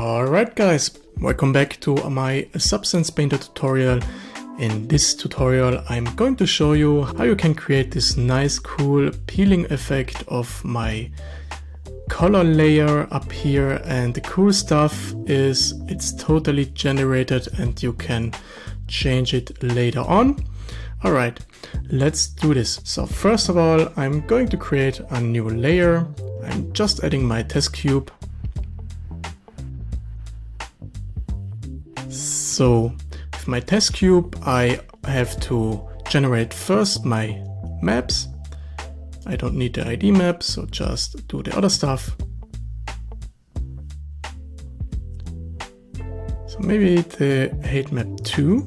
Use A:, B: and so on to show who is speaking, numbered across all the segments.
A: Alright guys, welcome back to my Substance Painter tutorial. In this tutorial I'm going to show you how you can create this nice cool peeling effect of my color layer up here, and the cool stuff is it's totally generated and you can change it later on. Alright, let's do this. So first of all, I'm going to create a new layer. I'm just adding my test cube. So with my test cube, I have to generate first my maps. I don't need the ID map, so just do the other stuff. So maybe the height map 2.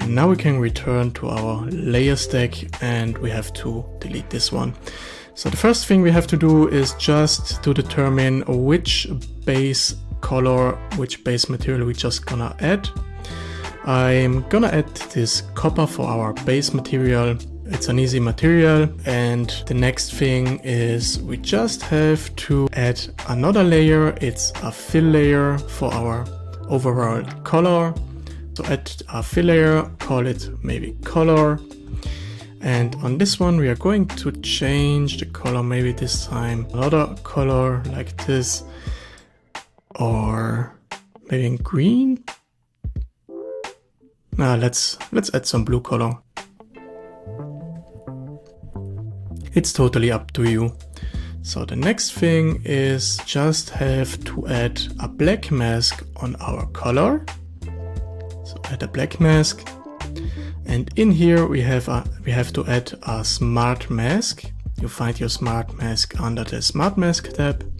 A: And now we can return to our layer stack and we have to delete this one. So the first thing we have to do is just to determine which base color, which base material we're just gonna add. I'm gonna add this copper for our base material. It's an easy material, and the next thing is we just have to add another layer. It's a fill layer for our overall color. So add a fill layer, call it maybe color. And on this one we are going to change the color, maybe this time another color like this, or maybe in green. Let's add some blue color. It's totally up to you. So the next thing is just have to add a black mask on our color. So add a black mask. And in here we have to add a smart mask. You find your smart mask under the smart mask tab.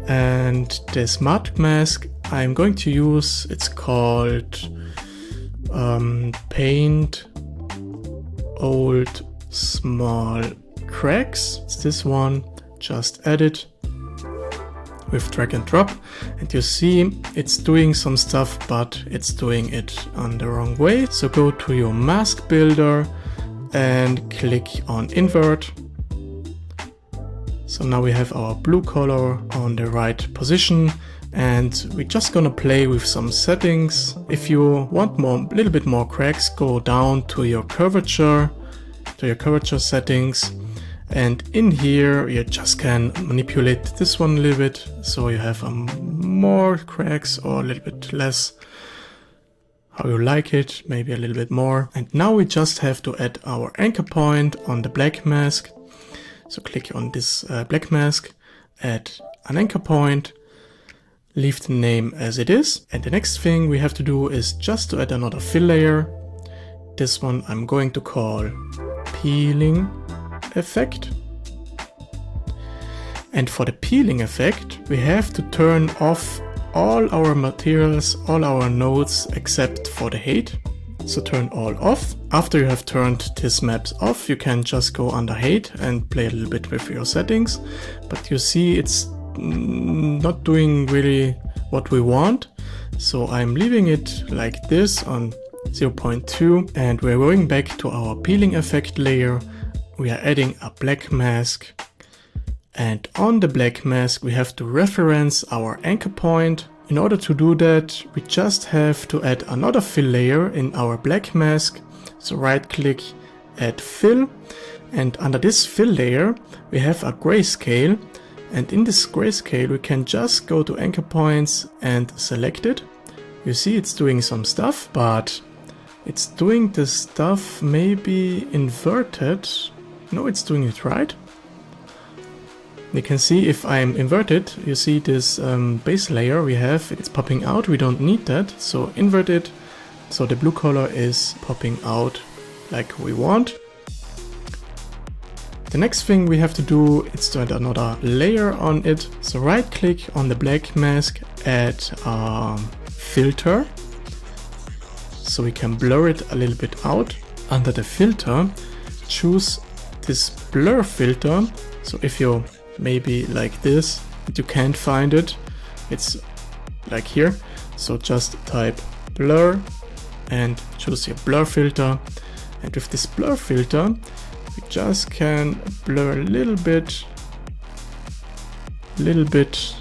A: And the smart mask I'm going to use, it's called Paint Old Small Cracks. It's this one. Just add it with drag and drop, and you see it's doing some stuff, but it's doing it on the wrong way. So go to your mask builder and click on invert. So now we have our blue color on the right position, and we're just gonna play with some settings. If you want a little bit more cracks, go down to your curvature settings. And in here you just can manipulate this one a little bit, so you have more cracks or a little bit less, how you like it, maybe a little bit more. And now we just have to add our anchor point on the black mask. So click on this black mask, add an anchor point, leave the name as it is. And the next thing we have to do is just to add another fill layer. This one I'm going to call peeling effect. And for the peeling effect we have to turn off all our materials, all our nodes except for the height. So turn all off. After you have turned these maps off, you can just go under height and play a little bit with your settings, but you see it's not doing really what we want. So I'm leaving it like this on 0.2, and we're going back to our peeling effect layer. We are adding a black mask, and on the black mask we have to reference our anchor point. In order to do that, we just have to add another fill layer in our black mask. So right click, add fill, and under this fill layer we have a grayscale, and in this grayscale we can just go to anchor points and select it. You see it's doing some stuff, but it's doing the stuff maybe inverted. No, it's doing it right. You can see if I'm inverted, you see this base layer we have, it's popping out. We don't need that, so invert it. So the blue color is popping out like we want. The next thing we have to do is to add another layer on it. So right click on the black mask, add filter. So we can blur it a little bit out. Under the filter, choose this blur filter. So if you maybe like this, but you can't find it, it's like here. So just type blur and choose your blur filter. And with this blur filter, we just can blur a little bit little bit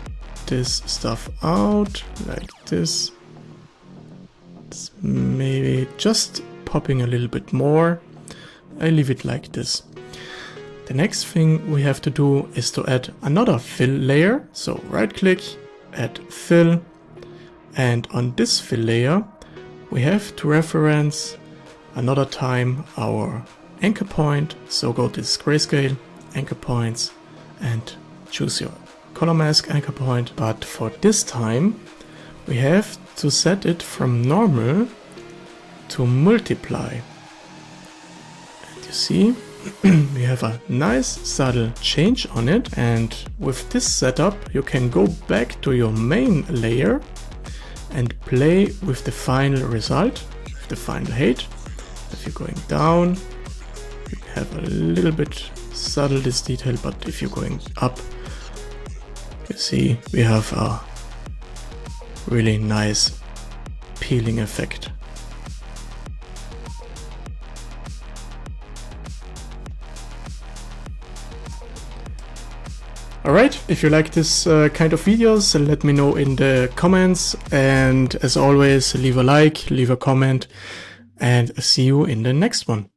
A: this stuff out like this. It's maybe just popping a little bit more. I leave it like this. The next thing we have to do is to add another fill layer. So right click, add fill, and on this fill layer we have to reference another time our anchor point. So go to this grayscale, anchor points, and choose your color mask anchor point. But for this time we have to set it from normal to multiply. And you see we have a nice subtle change on it, and with this setup you can go back to your main layer and play with the final result, with the final height. If you're going down, you have a little bit subtle this detail, but if you're going up, you see we have a really nice peeling effect. Alright, if you like this kind of videos, let me know in the comments, and as always, leave a like, leave a comment, and see you in the next one.